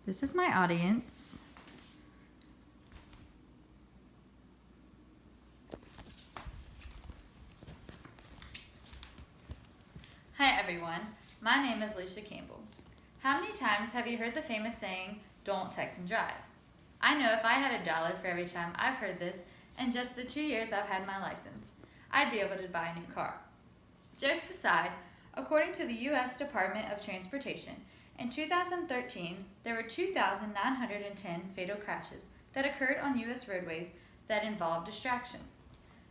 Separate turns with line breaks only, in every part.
This is my audience. Hi everyone, my name is Alicia Campbell. How many times have you heard the famous saying, "Don't text and drive"? I know if I had $1 for every time I've heard this in just the 2 years I've had my license, I'd be able to buy a new car. Jokes aside, according to the U.S. Department of Transportation, in 2013, there were 2,910 fatal crashes that occurred on U.S. roadways that involved distraction.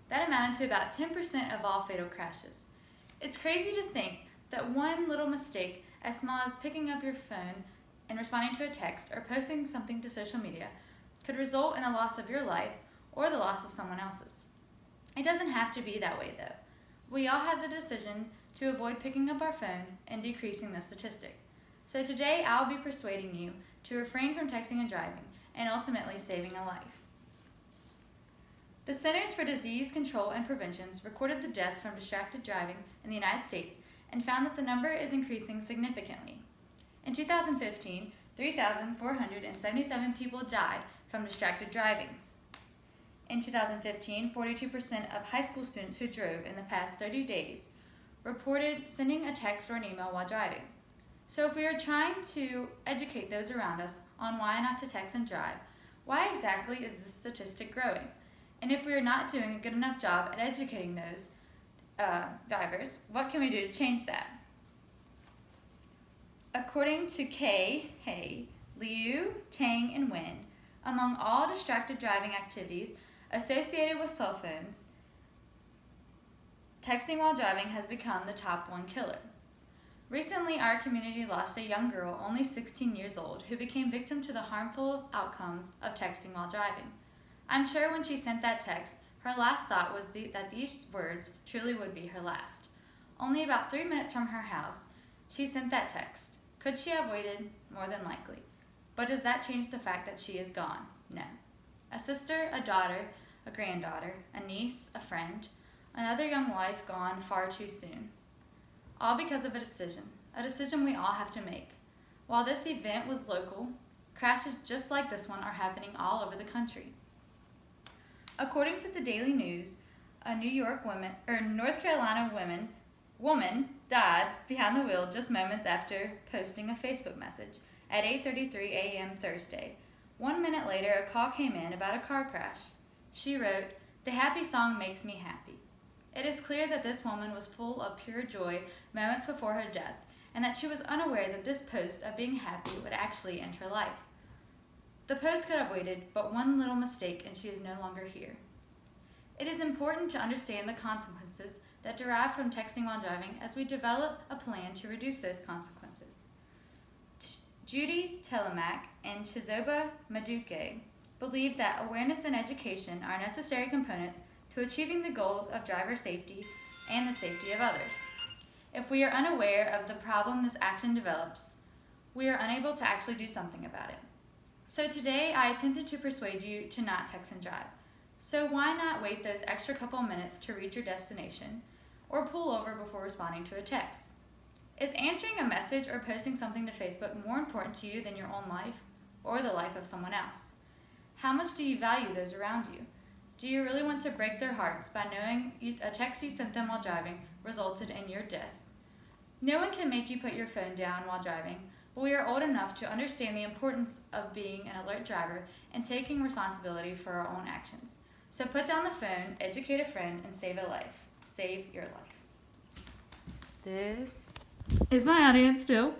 That amounted to about 10% of all fatal crashes. It's crazy to think that one little mistake, as small as picking up your phone and responding to a text or posting something to social media, could result in the loss of your life or the loss of someone else's. It doesn't have to be that way though. We all have the decision to avoid picking up our phone and decreasing the statistic. So today I'll be persuading you to refrain from texting and driving and ultimately saving a life. The Centers for Disease Control and Prevention recorded the death from distracted driving in the United States and found that the number is increasing significantly. In 2015, 3,477 people died from distracted driving. In 2015, 42% of high school students who drove in the past 30 days reported sending a text or an email while driving. So if we are trying to educate those around us on why not to text and drive, why exactly is this statistic growing? And if we are not doing a good enough job at educating those drivers, what can we do to change that? According to Kay, Liu, Tang, and Wen, among all distracted driving activities associated with cell phones, texting while driving has become the top one killer. Recently, our community lost a young girl, only 16 years old, who became victim to the harmful outcomes of texting while driving. I'm sure when she sent that text, her last thought was that these words truly would be her last. Only about 3 minutes from her house, she sent that text. Could she have waited? More than likely. But does that change the fact that she is gone? No. A sister, a daughter, a granddaughter, a niece, a friend, another young life gone far too soon. All because of a decision we all have to make. While this event was local, crashes just like this one are happening all over the country. According to the Daily News, a North Carolina woman died behind the wheel just moments after posting a Facebook message at 8:33 a.m. Thursday. 1 minute later, a call came in about a car crash. She wrote, "The happy song makes me happy." It is clear that this woman was full of pure joy moments before her death, and that she was unaware that this post of being happy would actually end her life. The post could have waited, but one little mistake and she is no longer here. It is important to understand the consequences that derive from texting while driving as we develop a plan to reduce those consequences. Judy Telemack and Chizoba Maduke believe that awareness and education are necessary components to achieving the goals of driver safety and the safety of others. If we are unaware of the problem this action develops, we are unable to actually do something about it. So today I attempted to persuade you to not text and drive. So why not wait those extra couple minutes to reach your destination or pull over before responding to a text? Is answering a message or posting something to Facebook more important to you than your own life or the life of someone else? How much do you value those around you? Do you really want to break their hearts by knowing a text you sent them while driving resulted in your death? No one can make you put your phone down while driving, but we are old enough to understand the importance of being an alert driver and taking responsibility for our own actions. So put down the phone, educate a friend, and save a life. Save your life. This is my audience still.